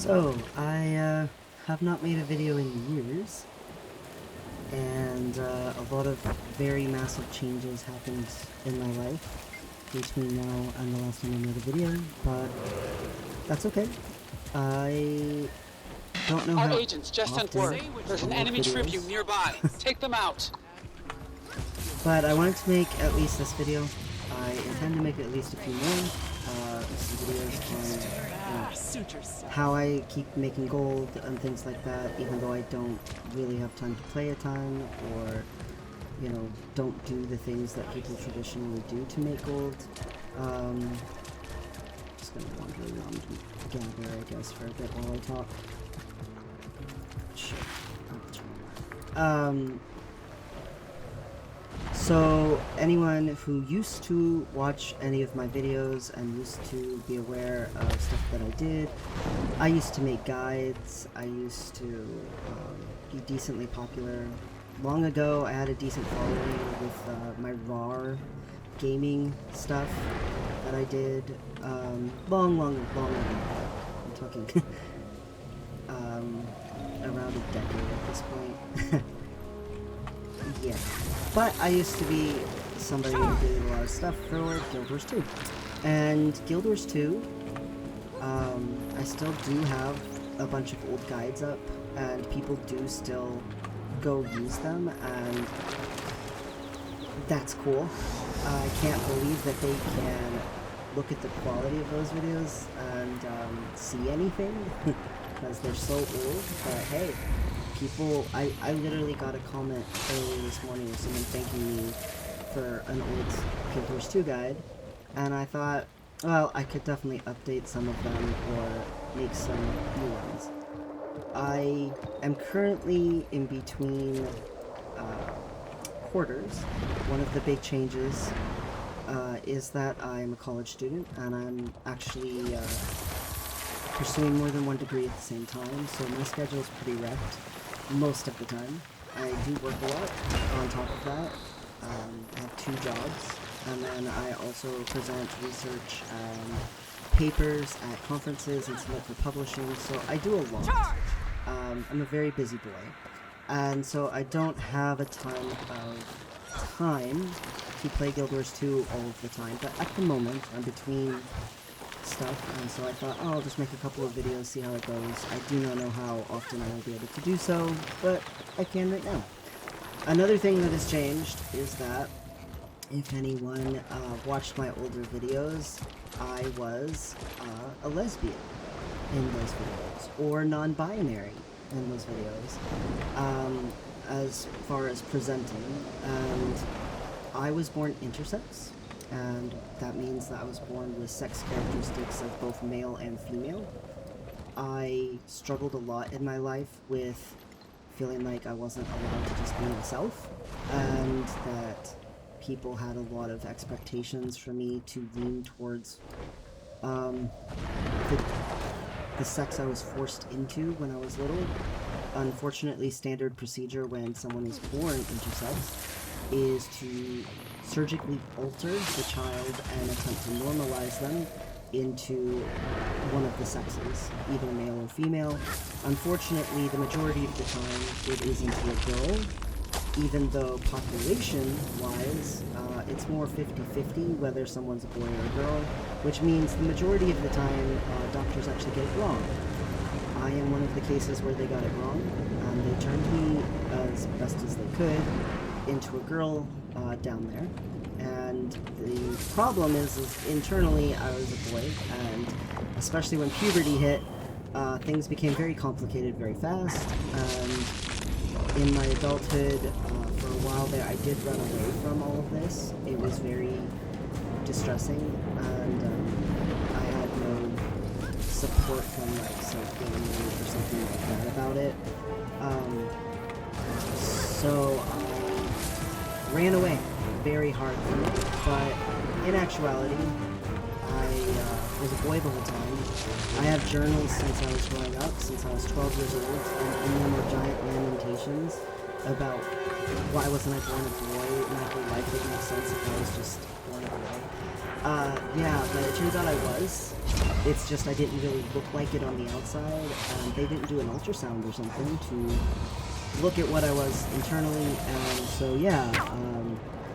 So, I have not made a video in years, and a lot of very massive changes happened in my life between now and the last time I made a video, but that's okay. I don't know Our how agents just sent often word. There's I an make enemy tribune videos, nearby. Take them out. but I wanted to make at least this video. I intend to make at least a few more, some videos on how I keep making gold and things like that, even though I don't really have time to play a ton, or, you know, don't do the things that people traditionally do to make gold. Just gonna wander around and gather, I guess, for a bit while I talk. Shit. So, anyone who used to watch any of my videos and used to be aware of stuff that I did, I used to make guides, I used to be decently popular. Long ago, I had a decent following with my raw gaming stuff that I did, long ago. I'm talking around a decade at this point. Yeah, but I used to be somebody who did a lot of stuff for Guild Wars 2. And Guild Wars 2, I still do have a bunch of old guides up, and people do still go use them, and that's cool. I can't believe that they can look at the quality of those videos and see anything, because they're so old, but hey. People, I literally got a comment earlier this morning with someone thanking me for an old Guild Wars 2 guide, and I thought, well, I could definitely update some of them or make some new ones. I am currently in between quarters. One of the big changes is that I'm a college student, and I'm actually pursuing more than one degree at the same time, so my schedule is pretty wrecked. Most of the time. I do work a lot on top of that. I have 2 jobs, and then I also present research and papers at conferences and submit for publishing, so I do a lot. I'm a very busy boy, and so I don't have a ton of time to play Guild Wars 2 all of the time, but at the moment I'm between stuff, and so I thought, oh, I'll just make a couple of videos, see how it goes. I do not know how often I will be able to do so, but I can right now. Another thing that has changed is that, if anyone watched my older videos, I was a lesbian in those videos, or non-binary in those videos, as far as presenting, and I was born intersex. And that means that I was born with sex characteristics of both male and female. I struggled a lot in my life with feeling like I wasn't allowed to just be myself, and that people had a lot of expectations for me to lean towards the sex I was forced into when I was little. Unfortunately, standard procedure when someone is born intersex is to surgically alter the child and attempt to normalize them into one of the sexes, either male or female. Unfortunately, the majority of the time it is into a girl, even though population-wise, it's more 50-50 whether someone's a boy or a girl, which means the majority of the time doctors actually get it wrong. I am one of the cases where they got it wrong, and they turned me, as best as they could, into a girl down there. And the problem is internally I was a boy, and especially when puberty hit, things became very complicated very fast, and in my adulthood, for a while there, I did run away from all of this. It was very distressing, and I had no support from, like, self-gaming or something like that about it. So I ran away very hard from it, but in actuality, I was a boy the whole time. I have journals since I was growing up, since I was 12 years old, and in them are giant lamentations about why wasn't I born a boy. My whole life didn't make sense if I was just born a boy. Yeah, but it turns out I was. It's just I didn't really look like it on the outside, and they didn't do an ultrasound or something to look at what I was internally, and so yeah,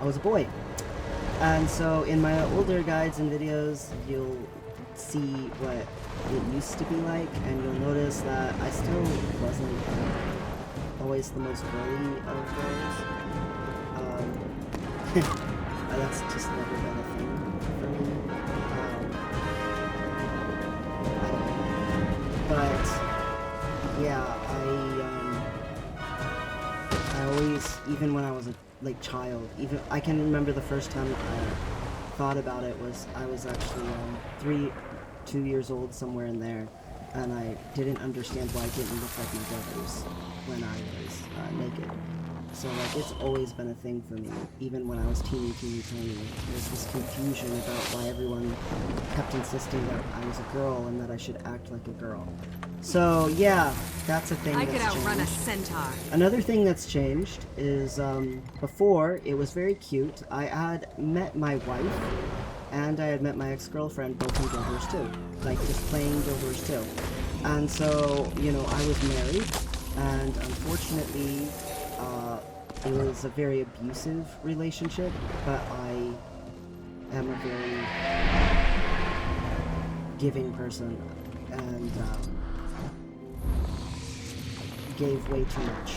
I was a boy. And so in my older guides and videos, you'll see what it used to be like, and you'll notice that I still wasn't always the most girly of girls. That's just never been a thing for me. But yeah, I always, even when I was a child, even I can remember the first time I thought about it was I was actually 2 years old, somewhere in there, and I didn't understand why I didn't look like my brothers when I was naked. So like it's always been a thing for me, even when I was teeny tiny. There's this confusion about why everyone kept insisting that I was a girl and that I should act like a girl. So yeah, that's a thing that's changed. I could outrun a centaur. Another thing that's changed is before it was very cute. I had met my wife and I had met my ex-girlfriend both in Guild Wars 2, like just playing Guild Wars 2. And so, you know, I was married, and unfortunately it was a very abusive relationship, but I am a very giving person, and gave way too much.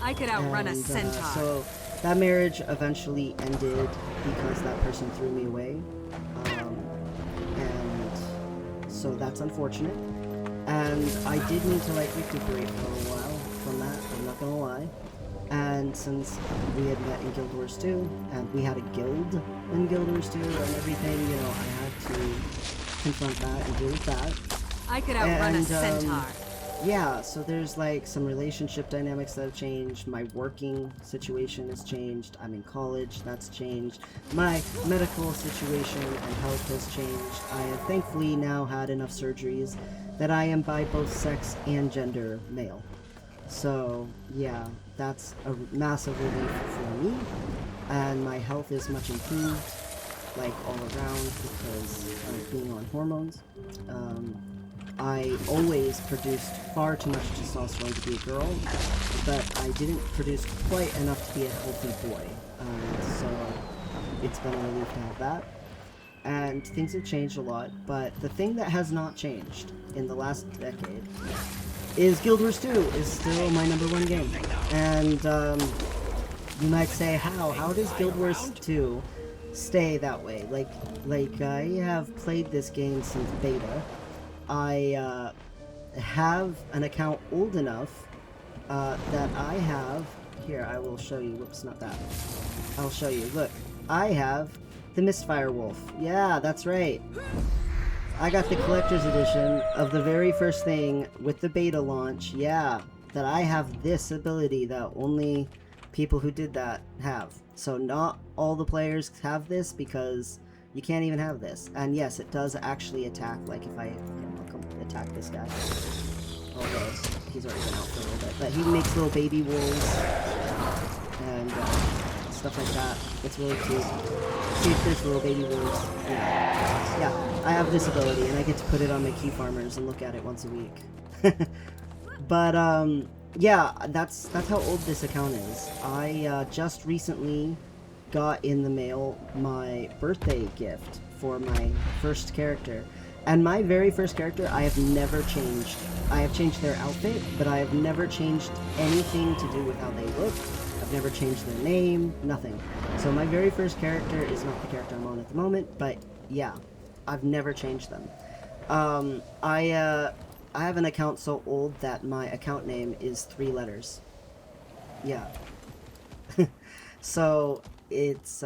I could outrun a centaur. So that marriage eventually ended because that person threw me away, and so that's unfortunate. And I did need to like recuperate for a while from that, I'm not gonna lie. And since we had met in Guild Wars 2, and we had a guild in Guild Wars 2 and everything, you know, I had to confront that and deal with that. I could outrun a centaur. Yeah, so there's like some relationship dynamics that have changed. My working situation has changed. I'm in college, that's changed. My medical situation and health has changed. I have thankfully now had enough surgeries that I am by both sex and gender male. So yeah, that's a massive relief for me, and my health is much improved, like all around, because of being on hormones. I always produced far too much testosterone to be a girl, but I didn't produce quite enough to be a healthy boy, so it's been a relief to have that. And things have changed a lot, but the thing that has not changed in the last decade is Guild Wars 2 is still my #1 game. And you might say, how does Guild Wars 2 stay that way? Like I have played this game since beta. I have an account old enough that I have, here I will show you, whoops, not that, I'll show you, look, I have the Mistfire Wolf. Yeah, that's right. I got the collector's edition of the very first thing with the beta launch, yeah, that I have this ability that only people who did that have. So not all the players have this, because you can't even have this. And yes, it does actually attack, like if I attack this guy. Although he's already been out for a little bit. But he makes little baby wolves and stuff like that. It's really cute. See if there's little baby wolves. Yeah, I have this ability, and I get to put it on my key farmers and look at it once a week. But yeah, that's how old this account is. I just recently got in the mail my birthday gift for my first character. And my very first character, I have never changed. I have changed their outfit, but I have never changed anything to do with how they look. I've never changed their name, nothing. So my very first character is not the character I'm on at the moment, but yeah, I've never changed them. I have an account so old that my account name is 3 letters. Yeah. So it's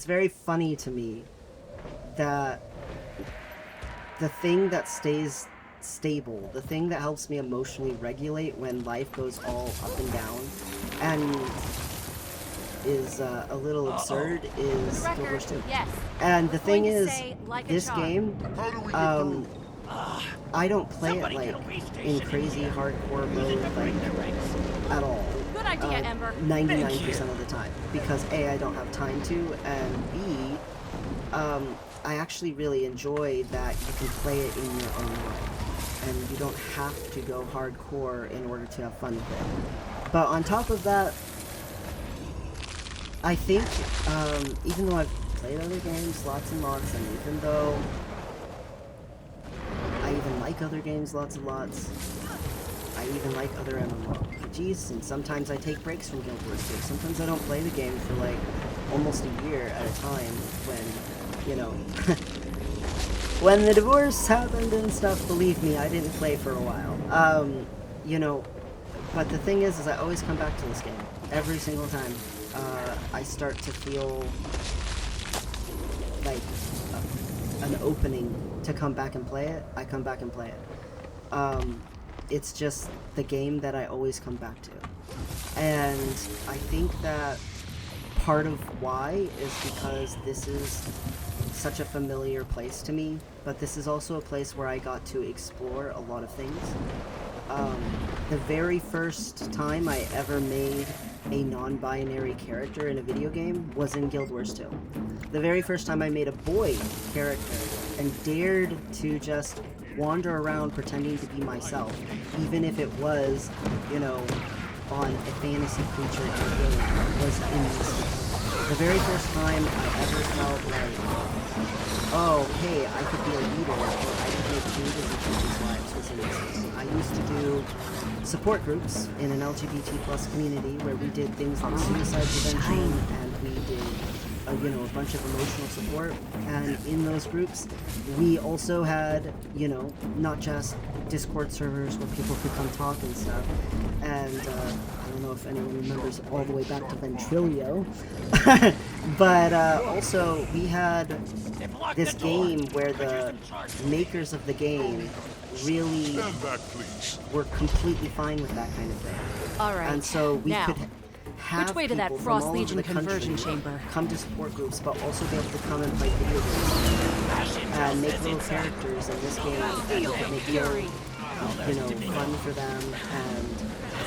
very funny to me that the thing that stays stable, the thing that helps me emotionally regulate when life goes all up and down, and is a little absurd, is Guild Wars 2. Yes. And the thing is, this game, I don't play it like in crazy hardcore mode, like at all. Good idea, Ember. 99% of the time, because A, I don't have time to, and B, I actually really enjoy that you can play it in your own way, and you don't have to go hardcore in order to have fun with it. But on top of that, I think, even though I've played other games lots and lots, and even though I even like other games lots and lots, I even like other MMORPGs, and sometimes I take breaks from Guild Wars 2. Sometimes I don't play the game for like almost a year at a time when, you know, when the divorce happened and stuff. Believe me, I didn't play for a while. You know, but the thing is I always come back to this game every single time. I start to feel like an opening to come back and play it. I come back and play it. It's just the game that I always come back to. And I think that part of why is because this is such a familiar place to me, but this is also a place where I got to explore a lot of things. The very first time I ever made a non-binary character in a video game was in Guild Wars 2. The very first time I made a boy character and dared to just wander around pretending to be myself, even if it was, you know, on a fantasy creature in a game, was in this game. The very first time I ever felt like, oh, hey, I could be a leader, or I could make changes in people's lives was in this game. I used to do support groups in an LGBT plus community where we did things like suicide prevention, and we did you know, a bunch of emotional support, and in those groups we also had, you know, not just Discord servers where people could come talk and stuff, and I don't know if anyone remembers all the way back to Ventrillio, but also we had this game where the makers of the game really were completely fine with that kind of thing. Alright, and so we now, could have which way to that people from Frost all over Legion the country conversion chamber? come to support groups, but also be able to come and play video games and make little characters in this game that we could make feel, you know, fun for them, and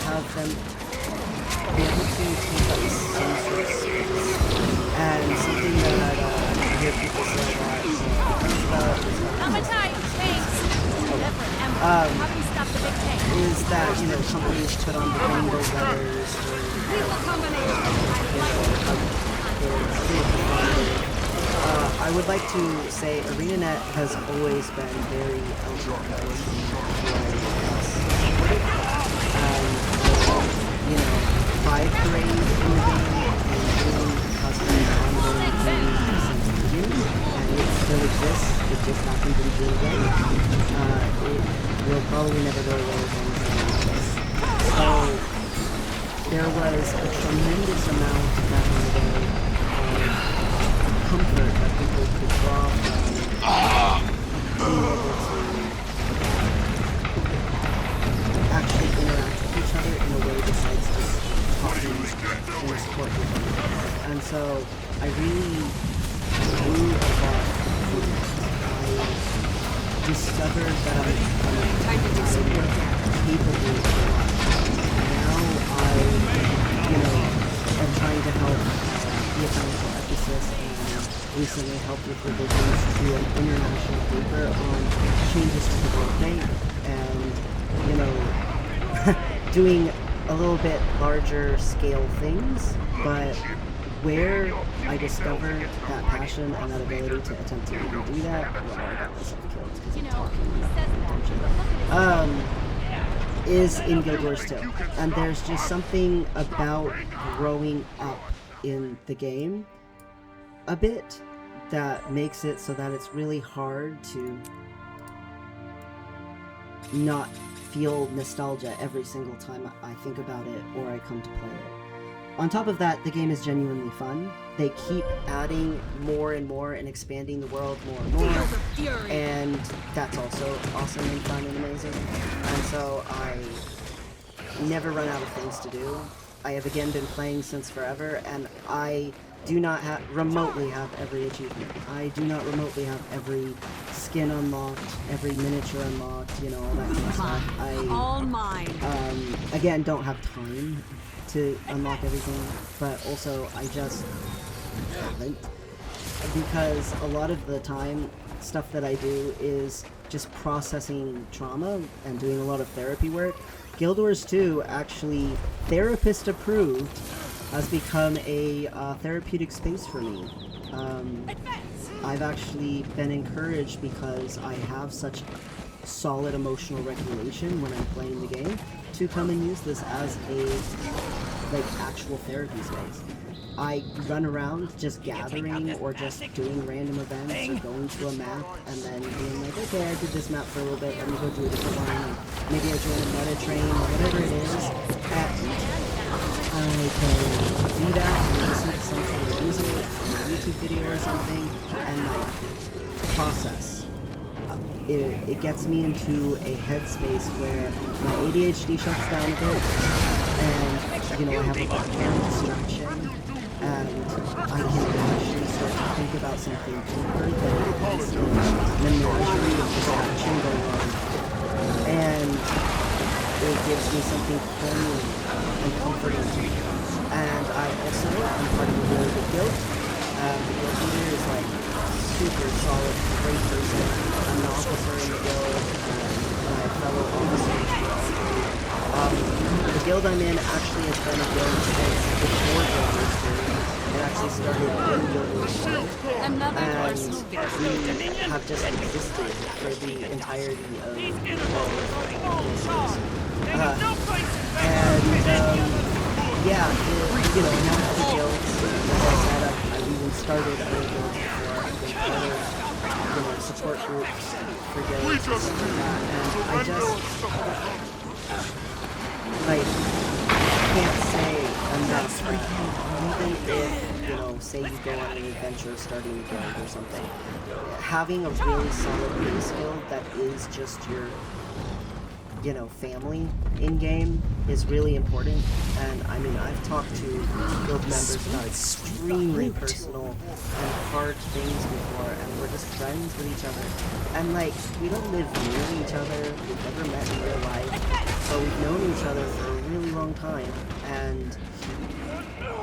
have them be able to take up some sort of space. And something that I hear people say a lot is about is that, you know, companies put on the rainbow letters, or, I would like to say ArenaNet has always been very LGBT+, and, you know, Pride Parade in the game and doing custom ongoing things since the beginning, and it still exists. It just happened in June. It will probably never go away as long as it exists. So there was a tremendous amount back in the day of comfort that people could draw from being able to actually interact with each other in a way besides just talking in a sport with one another. And so I really grew a lot from that. I discovered that I'm capable of a lot. Now I, you know, am trying to help be a financial ethicist, and recently helped with revisions to an international paper on changes to the World Bank, and, you know, doing a little bit larger scale things, but where I discovered that passion and that ability to attempt to even do that, well, I got myself killed because I'm talking. Is in Guild Wars 2. And there's just something about growing up in the game a bit that makes it so that it's really hard to not feel nostalgia every single time I think about it or I come to play it. On top of that, the game is genuinely fun. They keep adding more and more and expanding the world more and more, and that's also awesome and fun and amazing. And so I never run out of things to do. I have again been playing since forever, and I do not remotely have every achievement. I do not remotely have every skin unlocked, every miniature unlocked, you know, all that kind of stuff. All mine. Again, don't have time to unlock everything, but also I just haven't. because a lot of the time, stuff that I do is just processing trauma and doing a lot of therapy work. Guild Wars 2, actually, therapist approved, has become a therapeutic space for me. I've actually been encouraged because I have such solid emotional regulation when I'm playing the game to come and use this as a actual therapy space. I run around just gathering or just doing random events or going to a map and then being like, okay, I did this map for a little bit, let me go do a different one, and maybe I join a meta train or whatever it is, and I can do that and listen to some sort of music, a YouTube video or something, and like process. It gets me into a headspace where my ADHD shuts down a bit, and, you know, I have a background distraction, and I can actually start to think about something deeper than a constant menagerie of distraction going on. And it gives me something calming and comforting to me. And I also am part of a really good guild. The guild leader is like super solid, great person. I'm an officer in the guild, and my fellow officers are all great. The guild I'm in actually has been a guild since before Guild Wars 2. It actually started in Guild Wars 1, and we have just existed for the entirety of all of yeah, you know, now the guilds, like I said, I've even started other guilds before. I've been part of, you know, support groups for guilds and stuff like that, and I just, like, can't say enough that even if, you know, say you go on an adventure starting a guild or something, having a really solid base guild that is just your, you know, family in-game is really important. And I mean, I've talked to guild members about extremely personal and hard things before, and we're just friends with each other. And like, we don't live near each other, we've never met in real life, but we've known each other for a really long time, and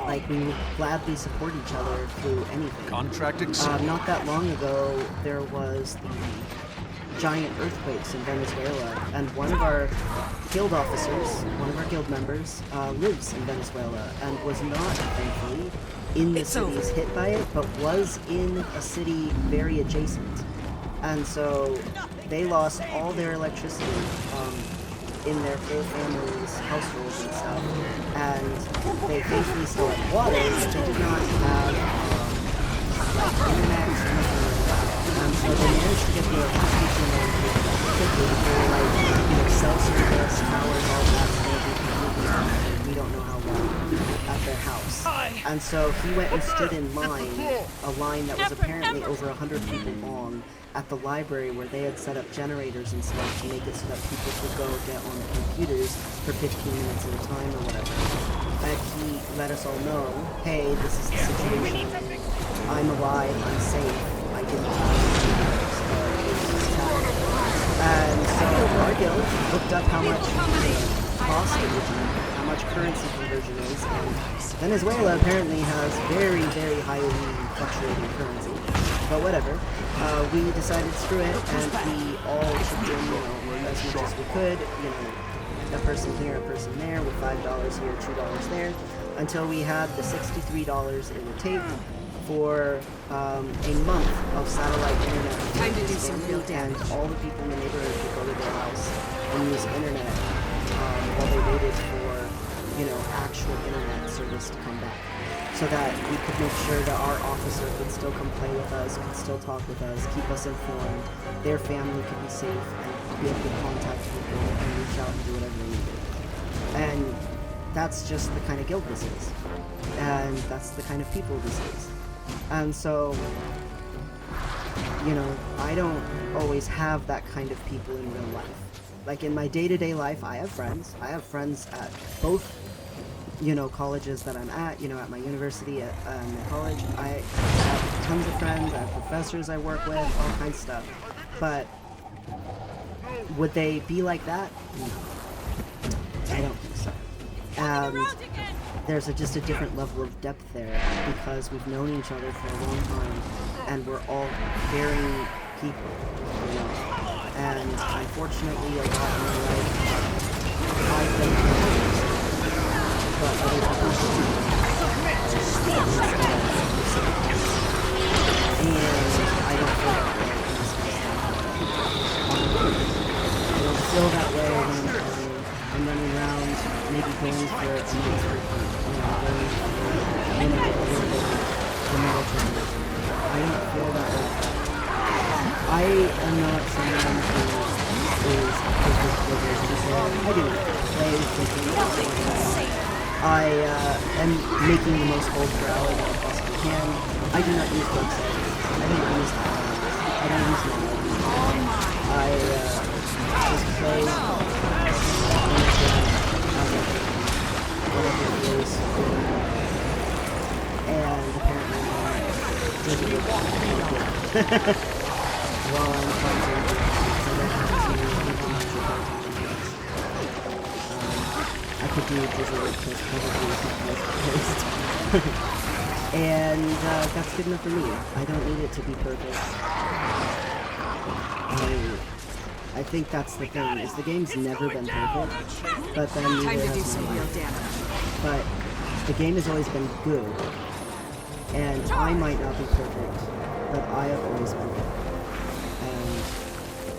like, we would gladly support each other through anything. Not that long ago, there was the giant earthquakes in Venezuela, and one of our guild officers, one of our guild members, lives in Venezuela and was not, thankfully, in the cities hit by it, but was in a city very adjacent. And so they lost all their electricity in their whole family's households and stuff, and they thankfully still had water, but they did not have like internet or anything like that. And so they managed to get the electricity to them quickly. They were like, you know, cell service, towers, all that's going to be completely down, and we don't know how long, at their house. And so he went and stood in line, a line that was apparently over 100 people long, at the library where they had set up generators and stuff to make it so that people could go get on the computers for 15 minutes at a time or whatever. And he let us all know, hey, this is the situation, I'm alive, I'm safe, I didn't die, and so our guild looked up how much cost it would be, how much currency conversion is, and Venezuela apparently has very, very highly fluctuating currency. But whatever, we decided screw it, and we all chipped in, you know, as much as we could, you know, a person here, a person there, with $5 here, $2 there, until we had the $63 it would take for a month of satellite internet. Time to do some real damage. And all the people in the neighborhood could go to their house and use internet while they waited for, you know, actual internet service to come back. So that we could make sure that our officer could still come play with us, could still talk with us, keep us informed, their family could be safe, and be able to contact people and reach out and do whatever they needed. And that's just the kind of guild this is. And that's the kind of people this is. And so, you know, I don't always have that kind of people in real life. Like, in my day-to-day life, I have friends. I have friends at both, you know, colleges that I'm at, you know, at my university, at my college. I have tons of friends, I have professors I work with, all kinds of stuff. But would they be like that? No. I don't think so. And there's just a different level of depth there because we've known each other for a long time, and we're all caring people, you know. And unfortunately, a lot in my life, I've been but other people and I don't feel that way. I don't feel that way when I'm running around, maybe going for a nice going for, a little bit the military. I don't feel that way. I am not someone who is perfect with those people. I do not play thinking I am making the most bold rally that I possibly can. I do not use websites. I don't use ads. I don't use my I just play whatever it is. And apparently while I'm trying to so I don't have to implement the content. I could do digital because probably is not most placed. And that's good enough for me. I don't need it to be perfect. I think that's the thing, is the game's never been perfect, but then neither has my life. But the game has always been good, and I might not be perfect, but I have always been good. And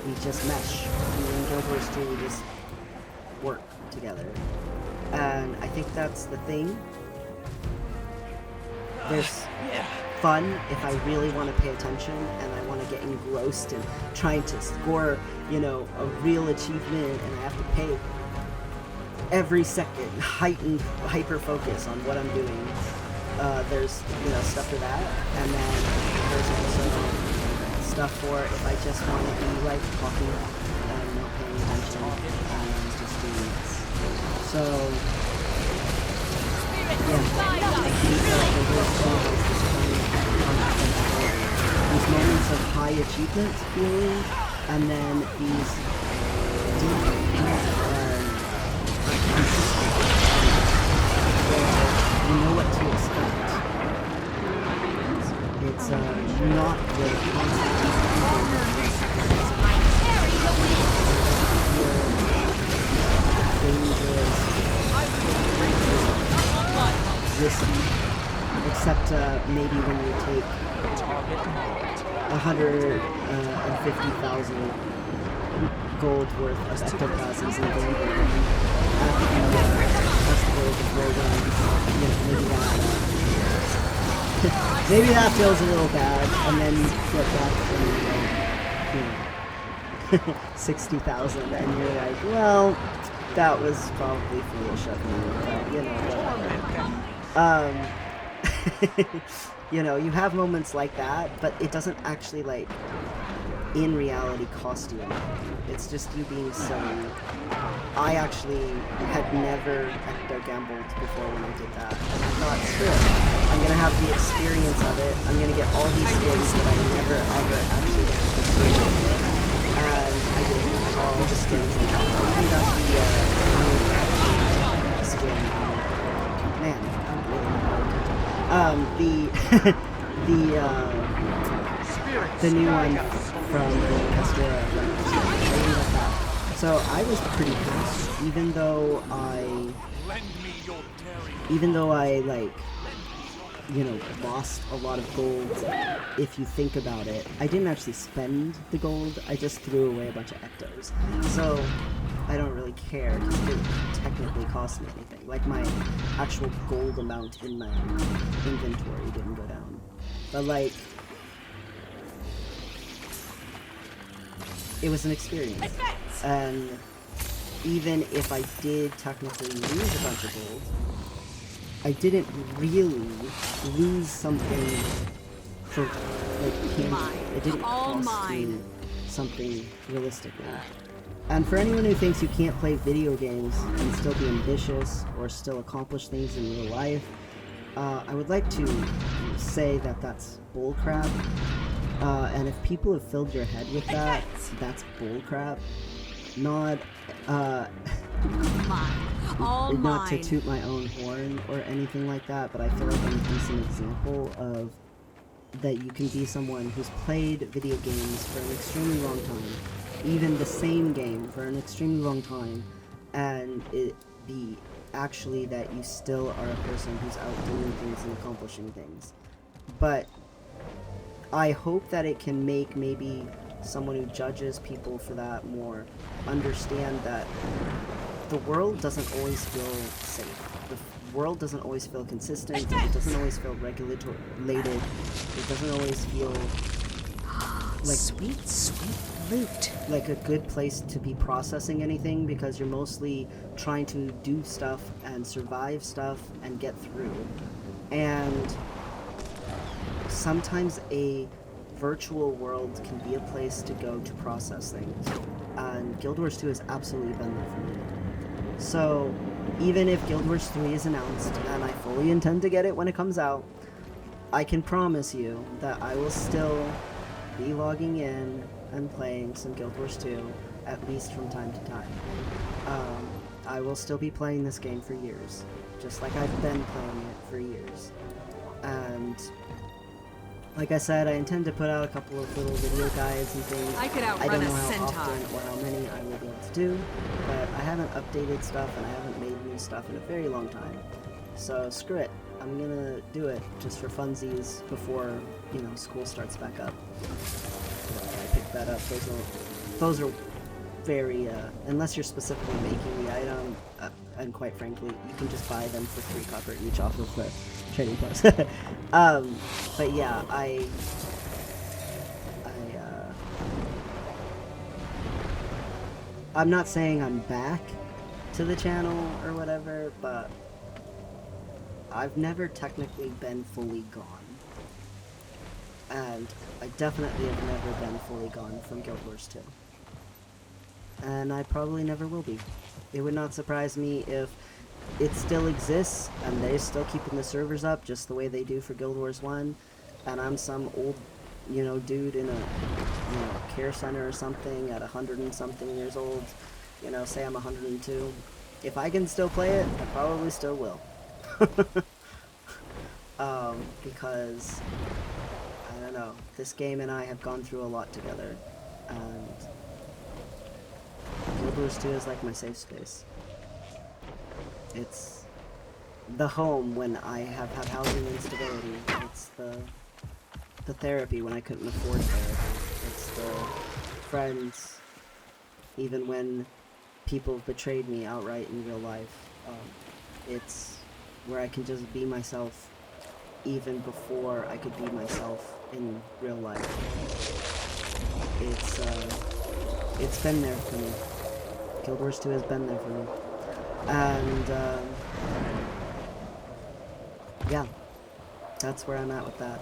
we just mesh. Me and Gilbert's truly just work together. And I think that's the thing. There's fun if I really want to pay attention and I want to get engrossed in trying to score, you know, a real achievement, and I have to pay every second heightened hyper focus on what I'm doing. There's, you know, stuff for that, and then there's also stuff for if I just want to be like talking and not paying attention and just doing this. So these moments of high achievement feeling, and then these deep you know what to expect. It's not the risky, except maybe when you take 150,000 gold worth of ectoplasms and gambling at the festival of the Dragons. Maybe that feels a little bad, and then you get back from 60,000, and you're like, well, that was probably foolish of me, but, you know, whatever. You know, you have moments like that, but it doesn't actually, like, in reality cost you anything. It's just you being silly. I actually had never ecto-gambled before when I did that, and I thought, screw it, I'm gonna have the experience of it, I'm gonna get all these skins that I never ever actually get to see. And I did all the skins, and I think that's the skin. Man, I'm really the new one from the Castora. So I was pretty pissed, even though I like, you know, lost a lot of gold. If you think about it, I didn't actually spend the gold, I just threw away a bunch of ectos. So I don't really care, because it didn't technically cost me anything. Like, my actual gold amount in my inventory didn't go down. But, like, it was an experience. And even if I did technically lose a bunch of gold, I didn't really lose something for, like, tangible. It didn't cost me something realistically. And for anyone who thinks you can't play video games and still be ambitious or still accomplish things in real life, I would like to say that that's bullcrap. And if people have filled your head with that, that's bullcrap. Not, Mine. All not to mine. toot my own horn or anything like that, but I feel like I'm a decent example of that you can be someone who's played video games for an extremely long time, even the same game for an extremely long time, and it be actually that you still are a person who's out doing things and accomplishing things. But I hope that it can make maybe someone who judges people for that more understand that the world doesn't always feel safe. The world doesn't always feel consistent. It doesn't always feel regulated. It doesn't always feel like Sweet, sweet loot. like a good place to be processing anything, because you're mostly trying to do stuff and survive stuff and get through. And sometimes a virtual world can be a place to go to process things. And Guild Wars 2 has absolutely been there for me. So, even if Guild Wars 3 is announced, and I fully intend to get it when it comes out, I can promise you that I will still be logging in and playing some Guild Wars 2, at least from time to time. I will still be playing this game for years, just like I've been playing it for years. And like I said, I intend to put out a couple of little video guides and things. I could I outrun don't a know how centaur. often or how many I will be able to do, but I haven't updated stuff and I haven't made new stuff in a very long time. So screw it. I'm gonna do it just for funsies before, you know, school starts back up. I picked that up. Those are very, unless you're specifically making the item, and quite frankly, you can just buy them for 3 copper each off of the trading post. But yeah, I'm not saying I'm back to the channel or whatever, but I've never technically been fully gone. And I definitely have never been fully gone from Guild Wars 2. And I probably never will be. It would not surprise me if it still exists and they're still keeping the servers up just the way they do for Guild Wars 1, and I'm some old, you know, dude in a, you know, care center or something at 100 and something years old, you know, say I'm 102. If I can still play it, I probably still will. Because, I don't know, this game and I have gone through a lot together, and Guild Wars 2 is like my safe space. It's the home when I have had housing instability. It's the therapy when I couldn't afford therapy. It's the friends, even when people betrayed me outright in real life. It's where I can just be myself even before I could be myself in real life. It's been there for me. Guild Wars 2 has been there for me. And, yeah, that's where I'm at with that.